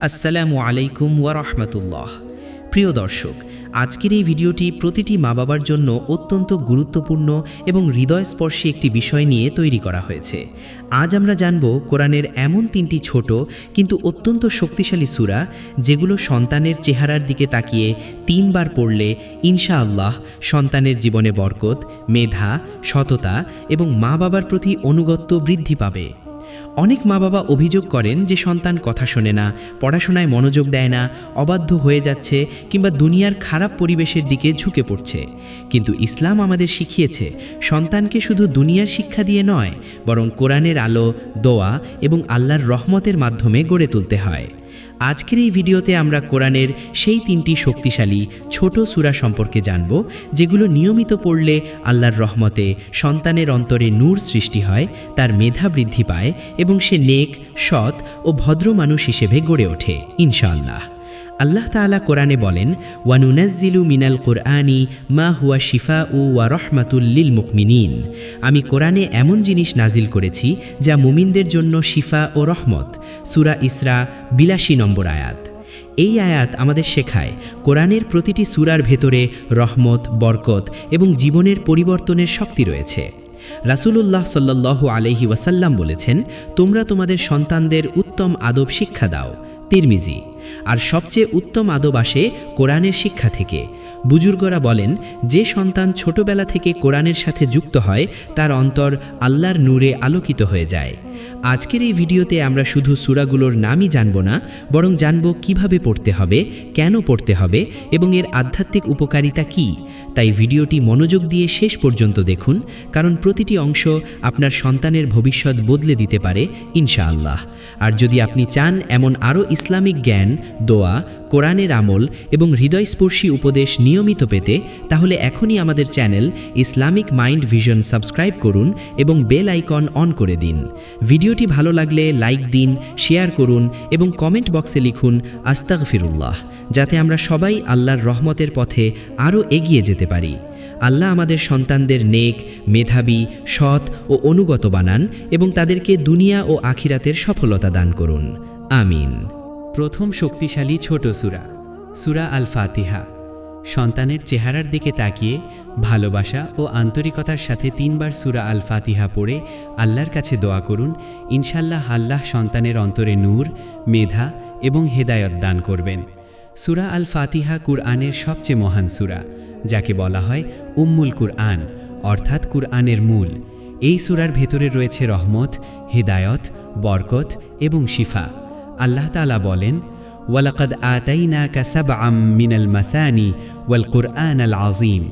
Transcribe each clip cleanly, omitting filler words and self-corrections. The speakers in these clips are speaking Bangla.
আসসালামু আলাইকুম ওয়া রাহমাতুল্লাহ। প্রিয় দর্শক, আজকের এই ভিডিওটি প্রতিটি মা বাবার জন্য অত্যন্ত গুরুত্বপূর্ণ এবং হৃদয়স্পর্শী একটি বিষয় নিয়ে তৈরি করা হয়েছে। আজ আমরা জানব কোরআনের এমন তিনটি ছোট কিন্তু অত্যন্ত শক্তিশালী সূরা, যেগুলো সন্তানের চেহারার দিকে তাকিয়ে তিনবার পড়লে ইনশাআল্লাহ সন্তানের জীবনে বরকত, মেধা, সততা এবং মা বাবার প্রতি অনুগত্য বৃদ্ধি পাবে। অনেক মা বাবা অভিযোগ করেন যে সন্তান কথা শোনে না, পড়াশোনায় মনোযোগ দেয় না, অবাধ্য হয়ে যাচ্ছে কিংবা দুনিয়ার খারাপ পরিবেশের দিকে ঝুঁকে পড়ছে। কিন্তু ইসলাম আমাদের শিখিয়েছে সন্তানকে শুধু দুনিয়ার শিক্ষা দিয়ে নয়, বরং কোরআনের আলো, দোয়া এবং আল্লাহর রহমতের মাধ্যমে গড়ে তুলতে হয়। আজকের এই ভিডিওতে আমরা কোরআনের সেই তিনটি শক্তিশালী ছোট সূরা সম্পর্কে জানব, যেগুলো নিয়মিত পড়লে আল্লাহর রহমতে সন্তানের অন্তরে নূর সৃষ্টি হয়, তার মেধা বৃদ্ধি পায় এবং সে নেক, সৎ ও ভদ্র মানুষ হিসেবে গড়ে ওঠে ইনশাআল্লাহ। আল্লাহ তাআলা কোরআনে বলেন, ওয়ানুনাজ্জিলু মিনাল কুরআনি মা হুয়া শিফাউ ওয়া রাহমাতুল লিল মুমিনিন। আমি কোরআনে এমন জিনিস নাজিল করেছি যা মুমিনদের জন্য শিফা ও রহমত। সূরা ইসরা ৮২ নম্বর আয়াত। এই আয়াত আমাদের শেখায় কোরআনের প্রতিটি সূরার ভেতরে রহমত, বরকত এবং জীবনের পরিবর্তনের শক্তি রয়েছে। রাসূলুল্লাহ সাল্লাল্লাহু আলাইহি ওয়াসাল্লাম বলেছেন, তোমরা তোমাদের সন্তানদের উত্তম আদব শিক্ষা দাও। তিরমিজি। আর সবচেয়ে উত্তম আদব আসে কোরআনের শিক্ষা থেকে। বুজুর্গরা বলেন, যে সন্তান ছোটবেলা থেকে কোরআনের সাথে যুক্ত হয় তার অন্তর আল্লাহর নূরে আলোকিত হয়ে যায়। আজকের এই ভিডিওতে আমরা শুধু সূরাগুলোর নামই জানব না, বরং জানব কিভাবে পড়তে হবে, কেন পড়তে হবে এবং এর আধ্যাত্মিক উপকারিতা কী। তাই ভিডিওটি মনোযোগ দিয়ে শেষ পর্যন্ত দেখুন, কারণ প্রতিটি অংশ আপনার সন্তানের ভবিষ্যৎ বদলে দিতে পারে ইনশাআল্লাহ। আর যদি আপনি চান এমন আরও ইসলামিক জ্ঞান, দোয়া, কোরআনের আমল এবং হৃদয়স্পর্শী উপদেশ নিয়মিত পেতে, তাহলে এখনই আমাদের channel Islamic mind vision subscribe করুন এবং বেল আইকন অন করে দিন। ভিডিওটি ভালো লাগলে লাইক দিন, শেয়ার করুন এবং কমেন্ট বক্সে লিখুন আস্তাগফিরুল্লাহ, যাতে আমরা সবাই আল্লাহর রহমতের পথে আরও এগিয়ে যেতে পারি। আল্লাহ আমাদের সন্তানদের নেক, মেধাবী, সৎ ও অনুগত বানান এবং তাদেরকে দুনিয়া ও আখিরাতের সফলতা দান করুন। আমিন। প্রথম শক্তিশালী ছোট সূরা, সূরা আল ফাতিহা। সন্তানের চেহারার দিকে তাকিয়ে ভালোবাসা ও আন্তরিকতার সাথে তিনবার সূরা আল ফাতিহা পড়ে আল্লাহর কাছে দোয়া করুন। ইনশাআল্লাহ আল্লাহ সন্তানের অন্তরে নূর, মেধা এবং হেদায়ত দান করবেন। সূরা আল ফাতিহা কুরআনের সবচেয়ে মহান সূরা, যাকে বলা হয় উম্মুল কুরআন, অর্থাৎ কুরআনের মূল। এই সূরার ভেতরে রয়েছে রহমত, হেদায়ত, বরকত এবং শিফা। আল্লাহ তাআলা বলেন, ওয়ালাকাদ আতাইনাকা সাবআম মিনাল মাসানি ওয়াল কুরআনাল আযীম।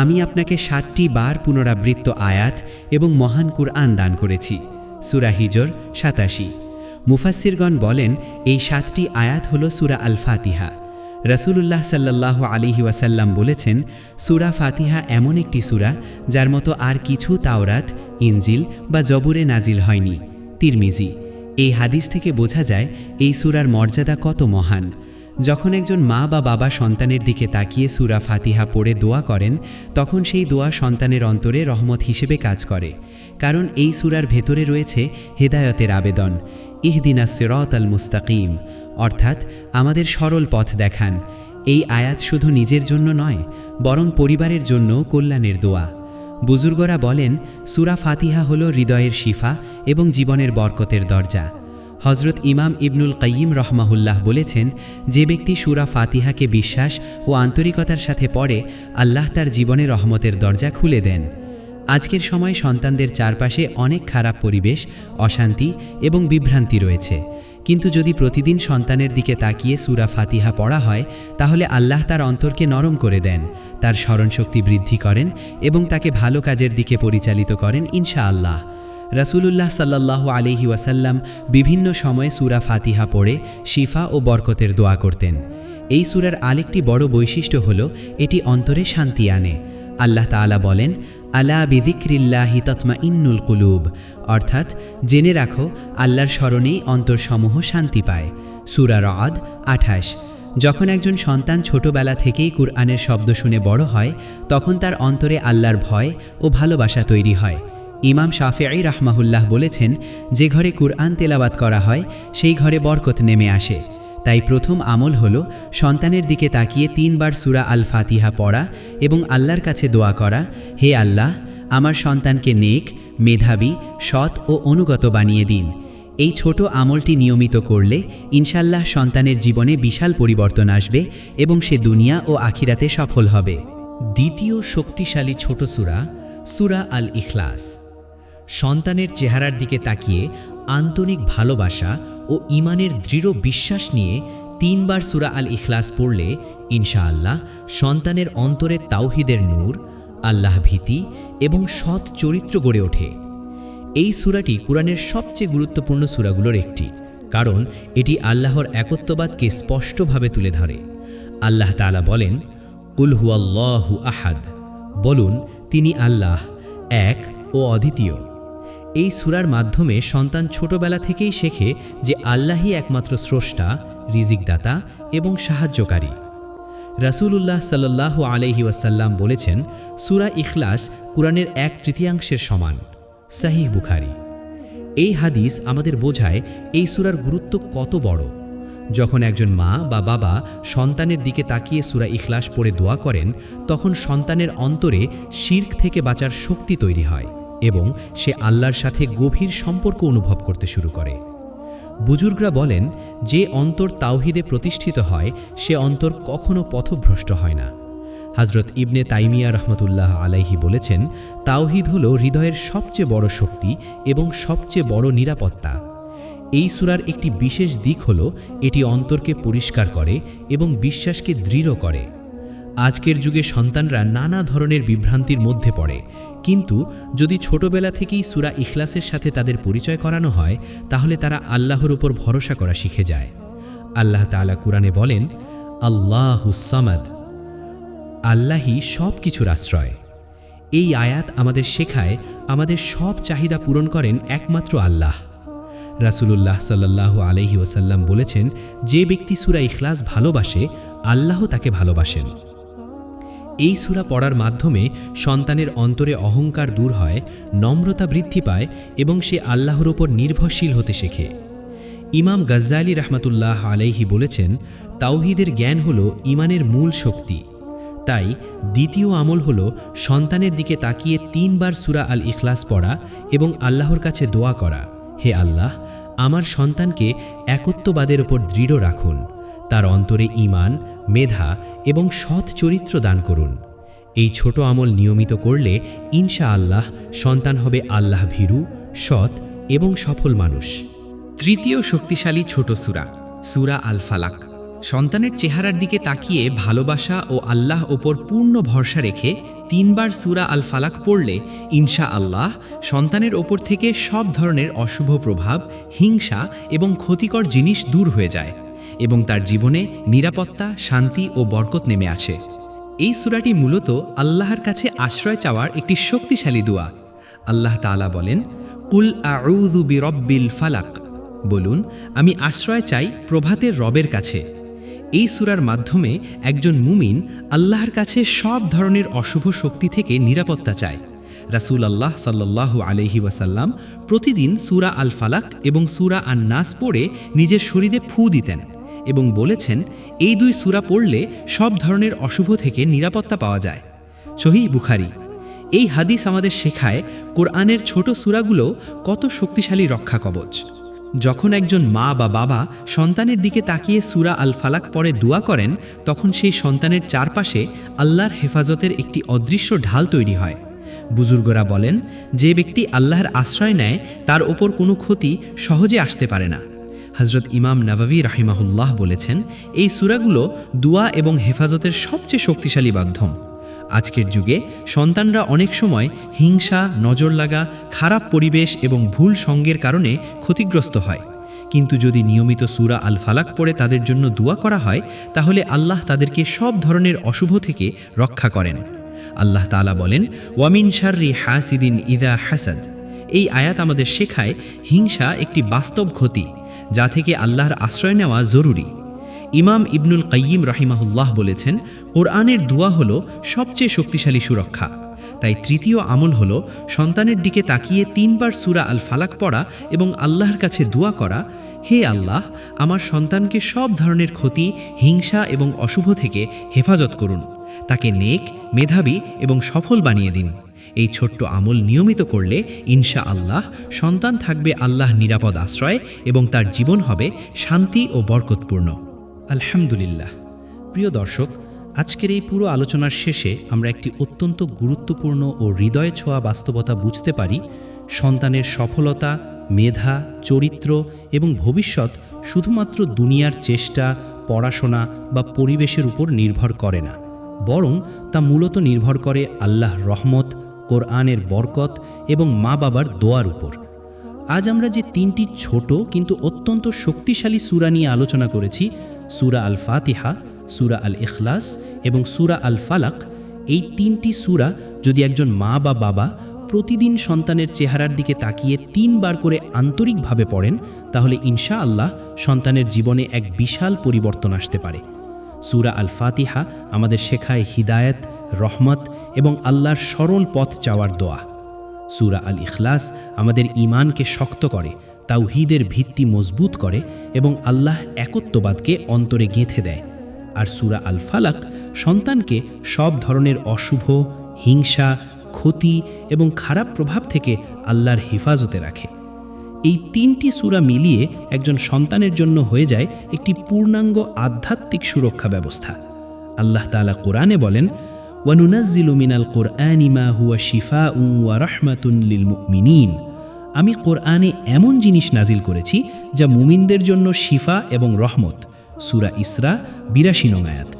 আমি আপনাকে ৭টি বার পুনরাবৃত্ত আয়াত এবং মহান কুরআন দান করেছি। সূরা হিজর ৮৭। মুফাসসিরগণ বলেন, এই ৭টি আয়াত হল সূরা আল ফাতিহা। রাসূলুল্লাহ সাল্লাল্লাহু আলাইহি ওয়াসাল্লাম বলেছেন, সূরা ফাতিহা এমন একটি সূরা যার মতো আর কিছু তাওরাত, ইনজিল বা জবুরে নাজিল হয়নি। তিরমিজি। এই হাদিস থেকে বোঝা যায় এই সূরার মর্যাদা কত মহান। যখন একজন মা বা বাবা সন্তানের দিকে তাকিয়ে সূরা ফাতিহা পড়ে দোয়া করেন, তখন সেই দোয়া সন্তানের অন্তরে রহমত হিসেবে কাজ করে, কারণ এই সূরার ভেতরে রয়েছে হেদায়তের আবেদন। ইহদিনাস সিরাতাল মুস্তাকিম, অর্থাৎ আমাদের সরল পথ দেখান। এই আয়াত শুধু নিজের জন্য নয়, বরং পরিবারের জন্য কল্যাণের দোয়া। বুজুর্গরা বলেন, সূরা ফাতিহা হল হৃদয়ের শিফা এবং জীবনের বরকতের দরজা। হযরত ইমাম ইবনুল কাইয়িম রহমাহুল্লাহ বলেছেন, যে ব্যক্তি সূরা ফাতিহাকে বিশ্বাস ও আন্তরিকতার সাথে পড়ে, আল্লাহ তার জীবনে রহমতের দরজা খুলে দেন। আজকের সময় সন্তানদের চারপাশে অনেক খারাপ পরিবেশ, অশান্তি এবং বিভ্রান্তি রয়েছে, কিন্তু যদি প্রতিদিন সন্তানের দিকে তাকিয়ে সূরা ফাতিহা পড়া হয়, তাহলে আল্লাহ তার অন্তরকে নরম করে দেন, তার স্মরণশক্তি বৃদ্ধি করেন এবং তাকে ভালো কাজের দিকে পরিচালিত করেন ইনশাআল্লাহ। রাসূলুল্লাহ সাল্লাল্লাহু আলাইহি ওয়াসাল্লাম বিভিন্ন সময়ে সূরা ফাতিহা পড়ে শিফা ও বরকতের দোয়া করতেন। এই সূরার আরেকটি বড় বৈশিষ্ট্য হল এটি অন্তরে শান্তি আনে। আল্লাহ তাআলা বলেন, আলা বিযিকরিল্লাহি তাতমাইন্নুল কুলুব, অর্থাৎ জেনে রাখো আল্লাহর স্মরণেই অন্তরসমূহ শান্তি পায়। সূরা রাদ ২৮। যখন একজন সন্তান ছোটবেলা থেকেই কুরআনের শব্দ শুনে বড় হয়, তখন তার অন্তরে আল্লাহর ভয় ও ভালোবাসা তৈরি হয়। ইমাম শাফিঈ রাহমাহুল্লাহ বলেছেন, যে ঘরে কুরআন তেলাওয়াত করা হয় সেই ঘরে বরকত নেমে আসে। তাই প্রথম আমল হলো সন্তানের দিকে তাকিয়ে 3 বার সূরা আল ফাতিহা পড়া এবং আল্লাহর কাছে দোয়া করা, হে আল্লাহ, আমার সন্তানকে নেক, মেধাবী, সৎ ও অনুগত বানিয়ে দিন। এই ছোট আমলটি নিয়মিত করলে ইনশাল্লাহ সন্তানের জীবনে বিশাল পরিবর্তন আসবে এবং সে দুনিয়া ও আখিরাতে সফল হবে। দ্বিতীয় শক্তিশালী ছোট সূরা, সূরা আল ইখলাস। সন্তানের চেহারার দিকে তাকিয়ে আন্তরিক ভালোবাসা ও ঈমানের দৃঢ় বিশ্বাস নিয়ে 3 বার সূরা আল ইখলাস পড়লে ইনশাআল্লাহ সন্তানের অন্তরে তাওহীদের নূর, আল্লাহ ভীতি এবং সৎ চরিত্র গড়ে ওঠে। এই সূরাটি কুরআনের সবচেয়ে গুরুত্বপূর্ণ সূরাগুলোর একটি, কারণ এটি আল্লাহর একত্ববাদকে স্পষ্টভাবে তুলে ধরে। আল্লাহ তাআলা বলেন, কুল হুয়াল্লাহু আহাদ, বলুন তিনি আল্লাহ এক ও অদ্বিতীয়। এই সূরার মাধ্যমে সন্তান ছোটবেলা থেকেই শেখে যে আল্লাহই একমাত্র স্রষ্টা, রিজিকদাতা এবং সাহায্যকারী। রাসূলুল্লাহ সাল্লাল্লাহু আলাইহি ওয়াসাল্লাম বলেছেন, সূরা ইখলাস কুরআনের 1/3 সমান। সহিহ বুখারী। এই হাদিস আমাদের বোঝায় এই সূরার গুরুত্ব কত বড়। যখন একজন মা বা বাবা সন্তানের দিকে তাকিয়ে সূরা ইখলাস পড়ে দোয়া করেন, তখন সন্তানের অন্তরে শিরক থেকে বাঁচার শক্তি তৈরি হয় এবং সে আল্লাহর সাথে গভীর সম্পর্ক অনুভব করতে শুরু করে। বুজুর্গরা বলেন, যে অন্তর তাওহীদে প্রতিষ্ঠিত হয় সে অন্তর কখনো পথভ্রষ্ট হয় না। হযরত ইবনে তাইমিয়া রহমতুল্লাহ আলাইহি বলেছেন, তাওহীদ হলো হৃদয়ের সবচেয়ে বড় শক্তি এবং সবচেয়ে বড় নিরাপত্তা। এই সূরার একটি বিশেষ দিক হলো এটি অন্তরকে পরিষ্কার করে এবং বিশ্বাসকে দৃঢ় করে। আজকের যুগে সন্তানরা নানা ধরনের বিভ্রান্তির মধ্যে পড়ে, কিন্তু যদি ছোটবেলা থেকেই সূরা ইখলাসের সাথে তাদের পরিচয় করানো হয়, তাহলে তারা আল্লাহর উপর ভরসা করা শিখে যায়। আল্লাহ তাআলা কুরআনে বলেন, আল্লাহুস সামাদ, আল্লাহই সব কিছুর আশ্রয়। এই আয়াত আমাদের শেখায় আমাদের সব চাহিদা পূরণ করেন একমাত্র আল্লাহ। রাসূলুল্লাহ সাল্লাল্লাহু আলাইহি ওয়াসাল্লাম বলেছেন, যে ব্যক্তি সূরা ইখলাস ভালোবাসে, আল্লাহ তাকে ভালোবাসেন। এই সূরা পড়ার মাধ্যমে সন্তানের অন্তরে অহংকার দূর হয়, নম্রতা বৃদ্ধি পায় এবং সে আল্লাহর উপর নির্ভরশীল হতে শেখে। ইমাম গাজ্জালী রাহমাতুল্লাহ আলাইহি বলেছেন, তাওহীদের জ্ঞান হলো ঈমানের মূল শক্তি। তাই দ্বিতীয় আমল হলো সন্তানের দিকে তাকিয়ে 3 বার সূরা আল ইখলাস পড়া এবং আল্লাহর কাছে দোয়া করা, হে আল্লাহ, আমার সন্তানকে একত্ববাদের উপর দৃঢ় রাখুন, তার অন্তরে ঈমান, মেধা এবং সৎ চরিত্র দান করুন। এই ছোট আমল নিয়মিত করলে ইনশাআল্লাহ সন্তান হবে আল্লাহ ভীরু, সৎ এবং সফল মানুষ। তৃতীয় শক্তিশালী ছোট সূরা, সূরা আল ফালাক। সন্তানের চেহারার দিকে তাকিয়ে ভালোবাসা ও আল্লাহ ওপর পূর্ণ ভরসা রেখে 3 বার সূরা আল ফালাক পড়লে ইনশাআল্লাহ সন্তানের ওপর থেকে সব ধরনের অশুভ প্রভাব, হিংসা এবং ক্ষতিকর জিনিস দূর হয়ে যায় এবং তার জীবনে নিরাপত্তা, শান্তি ও বরকত নেমে আসে। এই সূরাটি মূলত আল্লাহর কাছে আশ্রয় চাওয়ার একটি শক্তিশালী দোয়া। আল্লাহ তাআলা বলেন, কুল আউযু বিরব্বিল ফালাক, বলুন আমি আশ্রয় চাই প্রভাতের রবের কাছে। এই সূরার মাধ্যমে একজন মুমিন আল্লাহর কাছে সব ধরনের অশুভ শক্তি থেকে নিরাপত্তা চায়। রাসূলুল্লাহ সাল্লাল্লাহু আলাইহি ওয়াসাল্লাম প্রতিদিন সূরা আল ফালাক এবং সূরা আন নাস পড়ে নিজের শরীরে ফু দিতেন এবং বলেছেন, এই 2 সূরা পড়লে সব ধরনের অশুভ থেকে নিরাপত্তা পাওয়া যায়। সহিহ বুখারী। এই হাদিস আমাদের শেখায় কোরআনের ছোট সূরাগুলো কত শক্তিশালী রক্ষা কবচ। যখন একজন মা বা বাবা সন্তানের দিকে তাকিয়ে সূরা আল ফালাক পড়ে দোয়া করেন, তখন সেই সন্তানের চারপাশে আল্লাহর হেফাজতের একটি অদৃশ্য ঢাল তৈরি হয়। বুজুর্গরা বলেন, যে ব্যক্তি আল্লাহর আশ্রয় নেয় তার ওপর কোনো ক্ষতি সহজে আসতে পারে না। হযরত ইমাম নাওয়াবী রাহিমাহুল্লাহ বলেছেন, এই সূরাগুলো দোয়া এবং হেফাজতের সবচেয়ে শক্তিশালী মাধ্যম। আজকের যুগে সন্তানরা অনেক সময় হিংসা, নজর লাগা, খারাপ পরিবেশ এবং ভুল সঙ্গের কারণে ক্ষতিগ্রস্ত হয়। কিন্তু যদি নিয়মিত সূরা আল ফালাক পড়ে তাদের জন্য দোয়া করা হয়, তাহলে আল্লাহ তাদেরকে সব ধরনের অশুভ থেকে রক্ষা করেন। আল্লাহ তাআলা বলেন, ওয়ামিন শাররি হাসিদিন ইযা হাসাদ। এই আয়াত আমাদের শেখায় হিংসা একটি বাস্তব ক্ষতি, যা থেকে আল্লাহর আশ্রয় নেওয়া জরুরি। ইমাম ইবনুল কাইয়িম রাহিমাহুল্লাহ বলেছেন, কোরআনের দোয়া হলো সবচেয়ে শক্তিশালী সুরক্ষা। তাই তৃতীয় আমল হলো সন্তানের দিকে তাকিয়ে 3 বার সূরা আল ফালাক পড়া এবং আল্লাহর কাছে দোয়া করা, হে আল্লাহ, আমার সন্তানকে সব ধরনের ক্ষতি, হিংসা এবং অশুভ থেকে হেফাজত করুন। তাকে নেক, মেধাবী এবং সফল বানিয়ে দিন। এই ছোট্ট আমল নিয়মিত করলে ইনশা আল্লাহ সন্তান থাকবে আল্লাহ নিরাপদ আশ্রয় এবং তার জীবন হবে শান্তি ও বরকতপূর্ণ। আলহামদুলিল্লাহ। প্রিয় দর্শক, আজকের এই পুরো আলোচনার শেষে আমরা একটি অত্যন্ত গুরুত্বপূর্ণ ও হৃদয় ছোঁয়া বাস্তবতা বুঝতে পারি। সন্তানের সফলতা, মেধা, চরিত্র এবং ভবিষ্যৎ শুধুমাত্র দুনিয়ার চেষ্টা, পড়াশোনা বা পরিবেশের উপর নির্ভর করে না, বরং তা মূলত নির্ভর করে আল্লাহর রহমত, কোরআনের বরকত এবং মা বাবার দোয়ার উপর। আজ আমরা যে তিনটি ছোট কিন্তু অত্যন্ত শক্তিশালী সূরা নিয়ে আলোচনা করেছি, সূরা আল ফাতিহা, সূরা আল ইখলাস এবং সূরা আল ফালাক, এই তিনটি সূরা যদি একজন মা বা বাবা প্রতিদিন সন্তানের চেহারার দিকে তাকিয়ে 3 বার করে আন্তরিকভাবে পড়েন, তাহলে ইনশা আল্লাহ সন্তানের জীবনে এক বিশাল পরিবর্তন আসতে পারে। সূরা আল ফাতিহা আমাদের শেখায় হিদায়াত, রহমত এবং আল্লাহর সরল পথ চাওয়ার দোয়া। সূরা আল ইখলাস আমাদের ঈমানকে শক্ত করে, তাওহীদের ভিত্তি মজবুত করে এবং আল্লাহ একত্ববাদকে অন্তরে গেঁথে দেয়। আর সূরা আল ফালাক সন্তানকে সব ধরনের অশুভ, হিংসা, ক্ষতি এবং খারাপ প্রভাব থেকে আল্লাহর হেফাজতে রাখে। এই তিনটি সূরা মিলিয়ে একজন সন্তানের জন্য হয়ে যায় একটি পূর্ণাঙ্গ আধ্যাত্মিক সুরক্ষা ব্যবস্থা। আল্লাহ তাআলা কোরআনে বলেন, ওয়ানুনাজ্জিলু মিনাল কুরআনি মা হুয়া শিফাউন ওয়া রাহমাতুন লিল মুমিনিন। আমি কোরআনে এমন জিনিস নাজিল করেছি যা মুমিনদের জন্য শিফা এবং রহমত। সূরা ইসরা ৮২ নং আয়াত।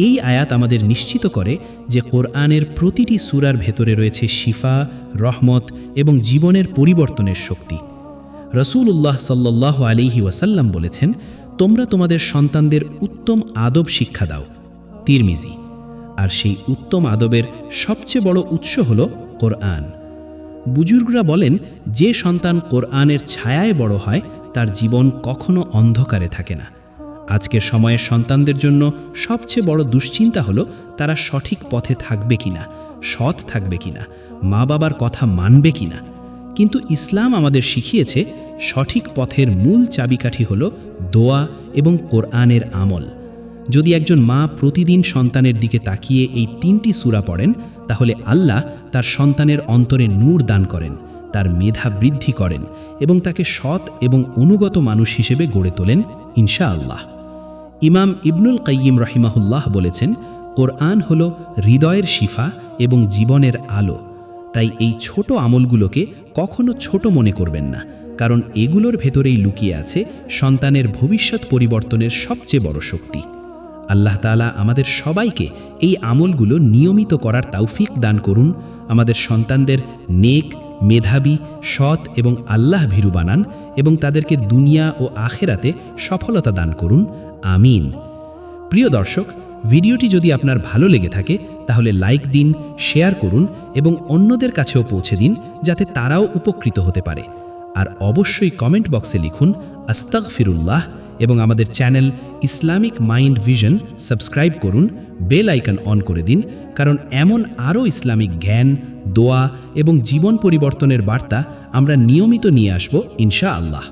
এই আয়াত আমাদের নিশ্চিত করে যে কোরআনের প্রতিটি সূরার ভেতরে রয়েছে শিফা, রহমত এবং জীবনের পরিবর্তনের শক্তি। রাসূলুল্লাহ সাল্লাল্লাহু আলাইহি ওয়াসাল্লাম বলেছেন, তোমরা তোমাদের সন্তানদের উত্তম আদব শিক্ষা দাও। তিরমিজি। আর সেই উত্তম আদবের সবচেয়ে বড় উৎস হল কোরআন। বুজুর্গরা বলেন, যে সন্তান কোরআনের ছায়ায় বড় হয় তার জীবন কখনো অন্ধকারে থাকে না। আজকের সময়ের সন্তানদের জন্য সবচেয়ে বড় দুশ্চিন্তা হলো তারা সঠিক পথে থাকবে কিনা, সৎ থাকবে কিনা, মা বাবার কথা মানবে কিনা। কিন্তু ইসলাম আমাদের শিখিয়েছে সঠিক পথের মূল চাবিকাঠি হলো দোয়া এবং কোরআনের আমল। যদি একজন মা প্রতিদিন সন্তানের দিকে তাকিয়ে এই তিনটি সূরা পড়েন, তাহলে আল্লাহ তার সন্তানের অন্তরে নূর দান করেন, তার মেধা বৃদ্ধি করেন এবং তাকে সৎ এবং অনুগত মানুষ হিসেবে গড়ে তোলেন ইনশা আল্লাহ। ইমাম ইবনুল কাইয়িম রাহিমাহুল্লাহ বলেছেন, কোরআন হলো হৃদয়ের শিফা এবং জীবনের আলো। তাই এই ছোট আমলগুলোকে কখনো ছোট মনে করবেন না, কারণ এগুলোর ভেতরেই লুকিয়ে আছে সন্তানের ভবিষ্যৎ পরিবর্তনের সবচেয়ে বড় শক্তি। আল্লাহ তাআলা আমাদের সবাইকে এই আমলগুলো নিয়মিত করার তৌফিক দান করুন। আমাদের সন্তানদের নেক, মেধাবী, সৎ এবং আল্লাহ ভীরু বানান এবং তাদেরকে দুনিয়া ও আখেরাতে সফলতা দান করুন। আমিন। প্রিয় দর্শক, ভিডিওটি যদি আপনার ভালো লেগে থাকে তাহলে লাইক দিন, শেয়ার করুন এবং অন্যদের কাছেও পৌঁছে দিন, যাতে তারাও উপকৃত হতে পারে। আর অবশ্যই কমেন্ট বক্সে লিখুন আস্তাগফিরুল্লাহ এবং আমাদের channel Islamic mind vision subscribe করুন, বেল আইকন অন করে দিন, কারণ এমন আরও ইসলামিক জ্ঞান, দোয়া এবং জীবন পরিবর্তনের বার্তা আমরা নিয়মিত নিয়ে আসব ইনশা আল্লাহ।